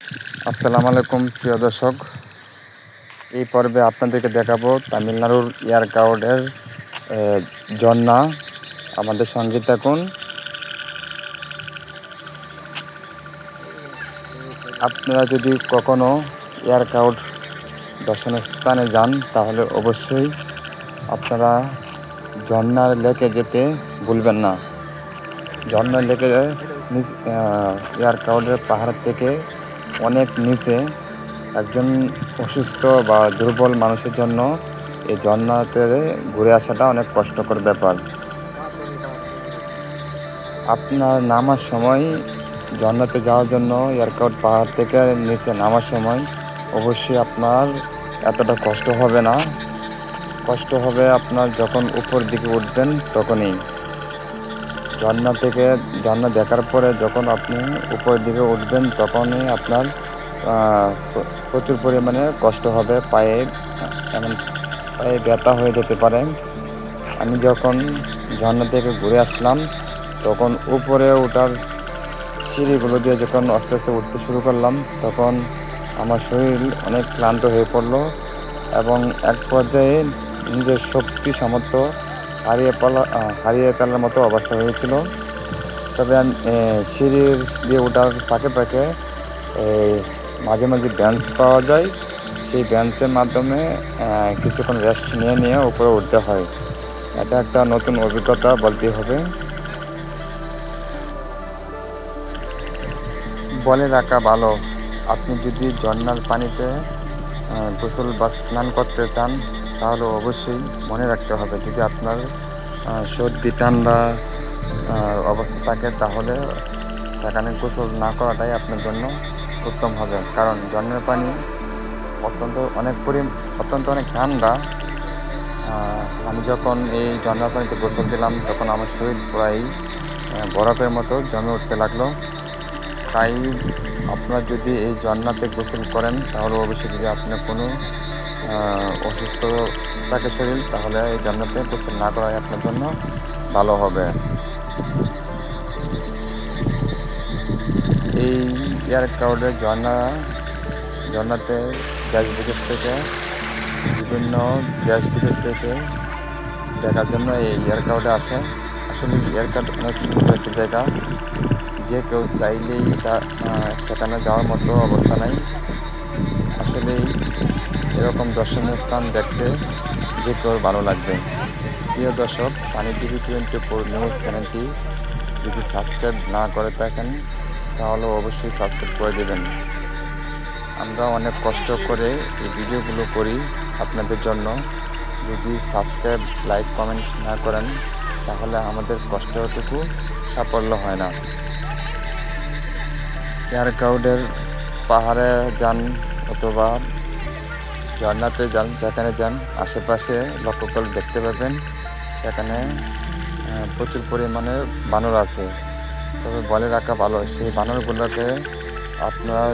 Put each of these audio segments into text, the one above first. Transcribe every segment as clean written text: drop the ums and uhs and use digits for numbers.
আসসালামু আলাইকুম প্রিয় দর্শক, এই পর্বে আপনাদেরকে দেখাবো তামিলনাড়ুর ইয়ারকাউডের ঝর্ণা। আমাদের সঙ্গে থাকুন। আপনারা যদি কখনো ইয়ারকাউড দর্শনীয় স্থানে যান তাহলে অবশ্যই আপনারা ঝর্ণার লেকে যেতে ভুলবেন না। ঝর্ণার লেকে ইয়ারকাউডের পাহাড় থেকে অনেক নিচে একজন অসুস্থ বা দুর্বল মানুষের জন্য এই ঝর্ণাতে ঘুরে আসাটা অনেক কষ্টকর ব্যাপার। আপনার নামার সময় ঝর্ণাতে যাওয়ার জন্য ইয়ারকাউড পাহাড় থেকে নিচে নামার সময় অবশ্যই আপনার এতটা কষ্ট হবে না। কষ্ট হবে আপনার যখন উপর দিকে উঠবেন তখনই। ঝর্ণা দেখার পরে যখন আপনি উপরের দিকে উঠবেন তখনই আপনার প্রচুর পরিমাণে কষ্ট হবে, পায়ে ব্যথা হয়ে যেতে পারে। আমি যখন ঝর্ণা থেকে ঘুরে আসলাম তখন উপরে ওঠার সিঁড়িগুলো দিয়ে যখন আস্তে আস্তে উঠতে শুরু করলাম তখন আমার শরীর অনেক ক্লান্ত হয়ে পড়লো এবং এক পর্যায়ে নিজের শক্তি সামর্থ্য হারিয়ে ফেলার মতো অবস্থা হয়েছিল। তবে সিঁড়ির দিয়ে ওঠার ফাঁকে ফাঁকে মাঝে মাঝে বেঞ্চ পাওয়া যায়, সেই বেঞ্চের মাধ্যমে কিছুক্ষণ রেস্ট নিয়ে উপরে উঠতে হয়। এটা একটা নতুন অভিজ্ঞতা বলতে হবে। বলে রাখা ভালো, আপনি যদি ঝর্ণার পানিতে গোসল বা স্নান করতে চান তাহলে অবশ্যই মনে রাখতে হবে, যদি আপনার সর্দি ঠান্ডা অবস্থা থাকে তাহলে সেখানে গোসল না করাটাই আপনার জন্য উত্তম হবে। কারণ ঝর্ণার পানি অত্যন্ত অনেক ঠান্ডা। আমি যখন এই ঝর্ণার পানিতে গোসল দিলাম তখন আমার শরীর প্রায় বরফের মতো জমে উঠতে লাগলো। তাই আপনারা যদি এই ঝর্ণাতে গোসল করেন তাহলে অবশ্যই, যদি আপনার কোনো অসুস্থ থাকে শরীর, তাহলে এই ঝর্ণাতে গোসল না করাই আপনার জন্য ভালো হবে। এই ইয়ারকাউডের ঝর্ণাতে বিভিন্ন দেশ বিদেশ থেকে দেখার জন্য এই ইয়ারকাউডে আসে। আসলে ইয়ারকাউড অনেক সুন্দর একটি জায়গা, যে কেউ চাইলেই সেখানে যাওয়ার মতো অবস্থা নাই। আসলে এরকম দর্শনীয় স্থান দেখতে যে কেউ ভালো লাগবে। প্রিয় দর্শক, সানি টিভি 24 নিউজ চ্যানেলটি যদি সাবস্ক্রাইব না করে থাকেন তাহলে অবশ্যই সাবস্ক্রাইব করে দেবেন। আমরা অনেক কষ্ট করে এই ভিডিওগুলো করি আপনাদের জন্য। যদি সাবস্ক্রাইব, লাইক, কমেন্ট না করেন তাহলে আমাদের কষ্টটুকু সাফল্য হয় না। ইয়ারকাউডের পাহাড়ে যান অথবা ঝর্ণাতে যান, যেখানে যান আশেপাশে লক্ষ্য করে দেখতে পাবেন সেখানে প্রচুর পরিমাণে বানর আছে। তবে বলে রাখা ভালো, সেই বানরগুলোকে আপনারা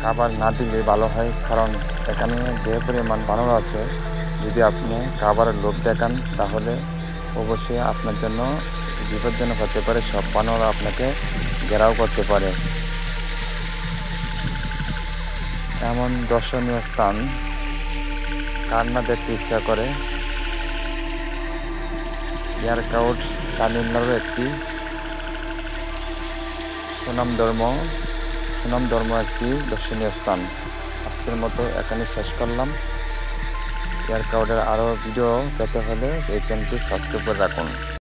খাবার না দিলে ভালো হয়। কারণ এখানে যে পরিমাণ বানর আছে, যদি আপনি খাবারের লোভ দেখান তাহলে অবশ্যই আপনার জন্য বিপজ্জনক হতে পারে। সব বানর আপনাকে ঘেরাও করতে পারে। এমন দর্শনীয় স্থান কার না দেখতে ইচ্ছা করে। ইয়ারকাউড তামিলনাড়ুর একটি সুনামধর্ম একটি দর্শনীয় স্থান। আজকের মতো এখানে শেষ করলাম। ইয়ারকাউডের আরও ভিডিও পেতে হলে এই চ্যানেলটি সাবস্ক্রাইব করে রাখুন।